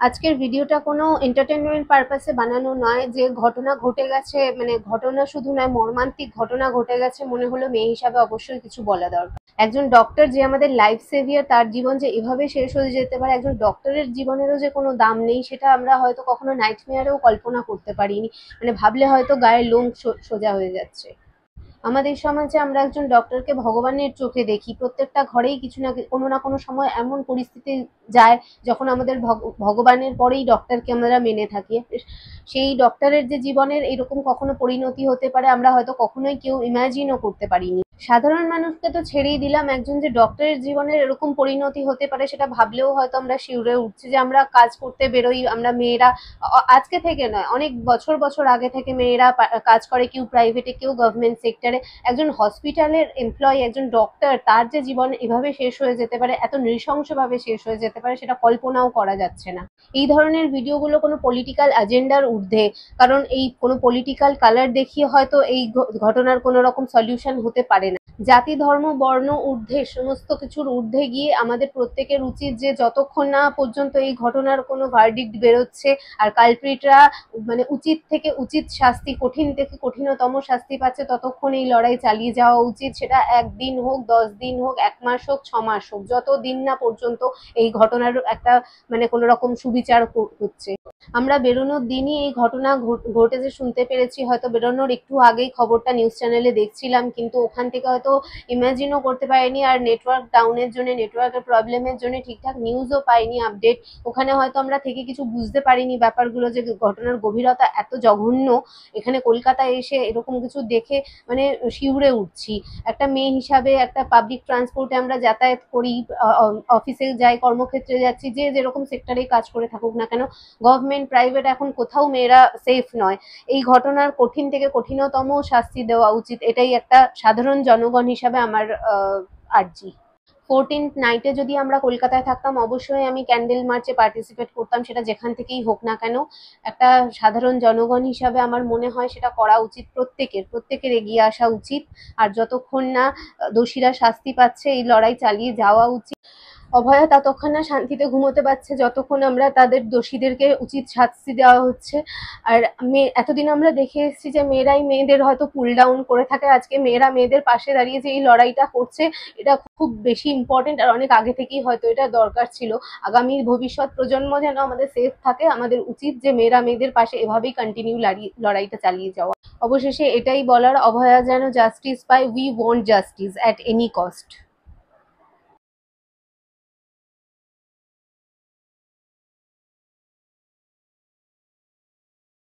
আজকের ভিডিওটা কোনো এন্টারটেনমেন্ট পারপাসে বানানো নয়, যে ঘটনা ঘটে গেছে, মানে ঘটনা শুধু নয়, মর্মান্তিক ঘটনা ঘটে গেছে, মনে হলো মেয়ে হিসাবে অবশ্যই কিছু বলা দরকার। একজন ডক্টর যে আমাদের লাইফ সেভিয়ার, তার জীবন যে এভাবে শেষ হয়ে যেতে পারে, একজন ডক্টরের জীবনেরও যে কোনো দাম নেই, সেটা আমরা হয়তো কখনো নাইটমেয়ারেও কল্পনা করতে পারিনি। মানে ভাবলে হয়তো গায়ের লোম সোজা হয়ে যাচ্ছে। আমাদের সমাজে আমরা একজন ডক্টরকে ভগবানের চোখে দেখি। প্রত্যেকটা ঘরেই কিছু না কোনো সময় এমন পরিস্থিতি যায় যখন আমাদের ভগবানের পরেই ডক্টরকে আমরা মেনে থাকি। সেই ডক্টরের যে জীবনের এরকম কখনো পরিণতি হতে পারে, আমরা হয়তো কখনোই কেউ ইমাজিনও করতে পারিনি। সাধারণ মানুষকে তো ছেড়েই দিলাম, একজন যে ডক্টরের জীবনের এরকম পরিণতি হতে পারে সেটা ভাবলেও হয়তো আমরা শিউরে উঠছি। যে আমরা কাজ করতে বেরোই, আমরা মেয়েরা আজকে থেকে নয়, অনেক বছর বছর আগে থেকে মেয়েরা কাজ করে, কেউ প্রাইভেটে, কেউ গভর্নমেন্ট সেক্টরে। একজন হসপিটালের এমপ্লয়ি, একজন ডক্টর, তার যে জীবন এভাবে শেষ হয়ে যেতে পারে, এত নৃশংসভাবে শেষ হয়ে যেতে পারে, সেটা কল্পনাও করা যাচ্ছে না। এই ধরনের ভিডিওগুলো কোনো পলিটিক্যাল এজেন্ডার ঊর্ধ্বে, কারণ এই কোনো পলিটিক্যাল কালার দেখিয়ে হয়তো এই ঘটনার কোনো রকম সলিউশন হতে পারে না। জাতি, ধর্ম, বর্ণ ঊর্ধ্বে, সমস্ত কিছুর ঊর্ধ্বে গিয়ে আমাদের প্রত্যেকের উচিত যে যতক্ষণ না পর্যন্ত এই ঘটনার কোনো ভার্ডিক্ট বেরোচ্ছে আর কালপ্রিটরা মানে উচিত থেকে উচিত শাস্তি, কঠিন থেকে কঠিনতম শাস্তি পাচ্ছে, ততক্ষণ এই লড়াই চালিয়ে যাওয়া উচিত। সেটা 1 দিন হোক, 10 দিন হোক, 1 মাস হোক, 6 মাস হোক, যত দিন না পর্যন্ত এই ঘটনার একটা মানে কোনো রকম সুবিচার হচ্ছে। আমরা বেরোনোর দিনই এই ঘটনা ঘটেছে শুনতে পেরেছি, হয়তো বেরোনোর একটু আগেই খবরটা নিউজ চ্যানেলে দেখছিলাম, কিন্তু ওখান থেকে হয়তো ইমাজিনও করতে পারিনি। আর নেটওয়ার্ক ডাউনের জন্য, নেটওয়ার্কের প্রবলেমের জন্য ঠিকঠাক নিউজও পাইনি, আপডেট। ওখানে হয়তো আমরা থেকে কিছু বুঝতে পারিনি ব্যাপারগুলো, যে ঘটনার গভীরতা এত জঘন্য। এখানে কলকাতায় এসে এরকম কিছু দেখে মানে শিউরে উঠছি। একটা মেয়ে হিসাবে একটা পাবলিক ট্রান্সপোর্টে আমরা যাতায়াত করি, অফিসে যাই, কর্মক্ষেত্রে যাচ্ছি, যে যেরকম সেক্টরেই কাজ করে থাকুক না কেন, গভর্নমেন্ট, প্রাইভেট, এখন কোথাও মেয়েরা সেফ নয়। এই ঘটনার কঠিন থেকে কঠিনতম শাস্তি দেওয়া উচিত, এটাই একটা সাধারণ জনগণ হিসাবে আমার আর্জি। 14th নাইটে যদি আমরা কলকাতায় থাকতাম, অবশ্যই আমি ক্যান্ডেল মার্চে পার্টিসিপেট করতাম, সেটা যেখান থেকেই হোক না কেন। একটা সাধারণ জনগণ হিসাবে আমার মনে হয় সেটা করা উচিত, প্রত্যেকের এগিয়ে আসা উচিত। আর যতক্ষণ না দোষীরা শাস্তি পাচ্ছে, এই লড়াই চালিয়ে যাওয়া উচিত। অভয়া ততক্ষণ না শান্তিতে ঘুমোতে পারছে, যতক্ষণ আমরা তাদের দোষীদেরকে উচিত শাস্তি দেওয়া হচ্ছে। আর এতদিন আমরা দেখে এসেছি যে মেয়েরাই মেয়েদের হয়তো পুল ডাউন করে থাকে, আজকে মেয়েরা মেয়েদের পাশে দাঁড়িয়ে যে এই লড়াইটা করছে, এটা খুব বেশি ইম্পর্টেন্ট। আর অনেক আগে থেকেই হয়তো এটা দরকার ছিল। আগামী ভবিষ্যৎ প্রজন্ম যেন আমাদের সেফ থাকে, আমাদের উচিত যে মেয়েরা মেয়েদের পাশে এভাবেই কন্টিনিউ লড়াইটা চালিয়ে যাওয়া। অবশেষে এটাই বলার, অভয়া যেন জাস্টিস পায়। We want justice at any cost.